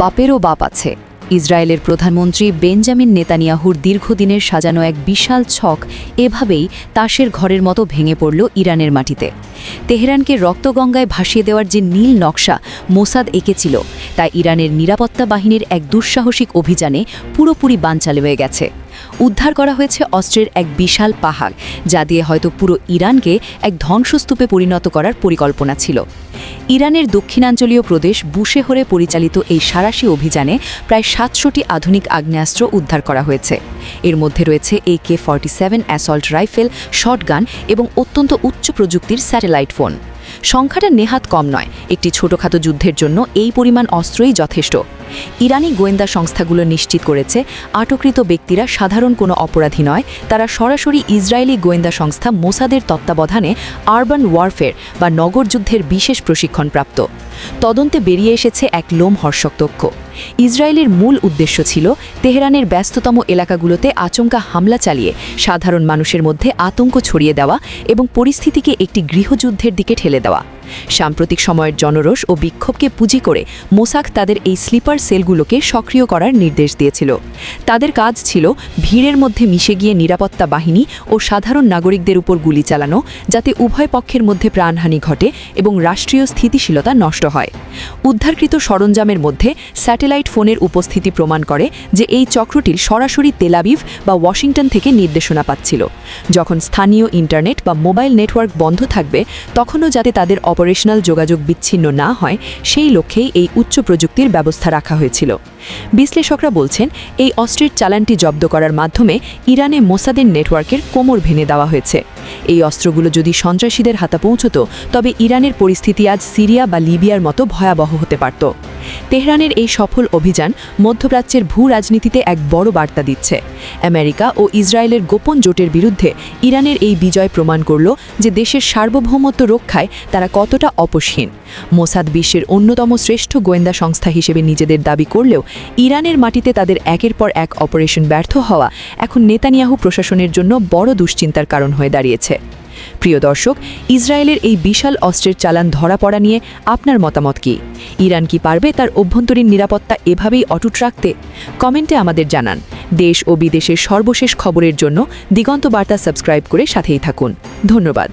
বাপেরও বাপ আছে। ইসরায়েলের প্রধানমন্ত্রী বেঞ্জামিন নেতানিয়াহুর দীর্ঘদিনের সাজানো এক বিশাল ছক এভাবেই তাসের ঘরের মতো ভেঙে পড়ল ইরানের মাটিতে। তেহরানকে রক্তগঙ্গায় ভাসিয়ে দেওয়ার যে নীল নকশা মোসাদ এঁকেছিল তা ইরানের নিরাপত্তা বাহিনীর এক দুঃসাহসিক অভিযানে পুরোপুরি বানচাল হয়ে গেছে। উদ্ধার করা হয়েছে অস্ত্রের এক বিশাল পাহাড়, যা দিয়ে হয়তো পুরো ইরানকে এক ধ্বংসস্তূপে পরিণত করার পরিকল্পনা ছিল। ইরানের দক্ষিণাঞ্চলীয় প্রদেশ বুশেহরে পরিচালিত এই সাঁড়াশি অভিযানে প্রায় ৭০০টি আধুনিক আগ্নেয়াস্ত্র উদ্ধার করা হয়েছে। এর মধ্যে রয়েছে AK-47 অ্যাসল্ট রাইফেল, শটগান এবং অত্যন্ত উচ্চ প্রযুক্তির স্যাটেলাইট ফোন। সংখ্যাটা নেহাত কম নয়। একটি ছোটখাটো যুদ্ধের জন্য এই পরিমাণ অস্ত্রই যথেষ্ট। ইরানি গোয়েন্দা সংস্থাগুলো নিশ্চিত করেছে আটককৃত ব্যক্তিরা সাধারণ কোনো অপরাধী নয়, তারা সরাসরি ইসরায়েলি গোয়েন্দা সংস্থা মোসাদের তত্ত্বাবধানে আরবান ওয়ারফেয়ার বা নগর যুদ্ধের বিশেষ প্রশিক্ষণপ্রাপ্ত। তদন্তে বেরিয়ে এসেছে এক লোমহর্ষক তথ্য। ইসরায়েলের মূল উদ্দেশ্য ছিল তেহরানের ব্যস্ততম এলাকাগুলোতে আচমকা হামলা চালিয়ে সাধারণ মানুষের মধ্যে আতঙ্ক ছড়িয়ে দেওয়া এবং পরিস্থিতিকে একটি গৃহযুদ্ধের দিকে ঠেলে দেওয়া। সাম্প্রতিক সময়ের জনরোষ ও বিক্ষোভকে পুঁজি করে মোসাদ তাদের এই স্লিপার সেলগুলোকে সক্রিয় করার নির্দেশ দিয়েছিল। তাদের কাজ ছিল ভিড়ের মধ্যে মিশে গিয়ে নিরাপত্তা বাহিনী ও সাধারণ নাগরিকদের উপর গুলি চালানো, যাতে উভয় পক্ষের মধ্যে প্রাণহানি ঘটে এবং রাষ্ট্রীয় স্থিতিশীলতা নষ্ট হয়। উদ্ধারকৃত সরঞ্জামের মধ্যে স্যাটেলাইট ফোনের উপস্থিতি প্রমাণ করে যে এই চক্রটির সরাসরি তেল আবিব বা ওয়াশিংটন থেকে নির্দেশনা পাচ্ছিল। যখন স্থানীয় ইন্টারনেট বা মোবাইল নেটওয়ার্ক বন্ধ থাকবে, তখনও যাতে তাদের অপারেশনাল যোগাযোগ বিচ্ছিন্ন না হয় সেই লক্ষ্যেই এই উচ্চ প্রযুক্তির ব্যবস্থা রাখা হয়েছিল। বিশ্লেষকরা বলছেন, এই অস্ত্রের চালানটি জব্দ করার মাধ্যমে ইরানে মোসাদের নেটওয়ার্কের কোমর ভেঙে দেওয়া হয়েছে। এই অস্ত্রগুলো যদি সন্ত্রাসীদের হাতে পৌঁছত, তবে ইরানের পরিস্থিতি আজ সিরিয়া বা লিবিয়ার মতো ভয়াবহ হতে পারত। তেহরানের এই সফল অভিযান মধ্যপ্রাচ্যের ভূ রাজনীতিতে এক বড় বার্তা দিচ্ছে। আমেরিকা ও ইসরায়েলের গোপন জোটের বিরুদ্ধে ইরানের এই বিজয় প্রমাণ করল যে দেশের সার্বভৌমত্ব রক্ষায় তারা কতটা আপোষহীন। মোসাদ বিশ্বের অন্যতম শ্রেষ্ঠ গোয়েন্দা সংস্থা হিসেবে নিজেদের দাবি করলেও ইরানের মাটিতে তাদের একের পর এক অপারেশন ব্যর্থ হওয়া এখন নেতানিয়াহু প্রশাসনের জন্য বড় দুশ্চিন্তার কারণ হয়ে দাঁড়িয়েছে। প্রিয় দর্শক, ইসরায়েলের এই বিশাল অস্ত্রের চালান ধরা পড়া নিয়ে আপনার মতামত কি? ইরান কি পারবে তার অভ্যন্তরীণ নিরাপত্তা এভাবেই অটুট রাখতে? কমেন্টে আমাদের জানান। দেশ ও বিদেশের সর্বশেষ খবরের জন্য দিগন্ত বার্তা সাবস্ক্রাইব করে সাথেই থাকুন। ধন্যবাদ।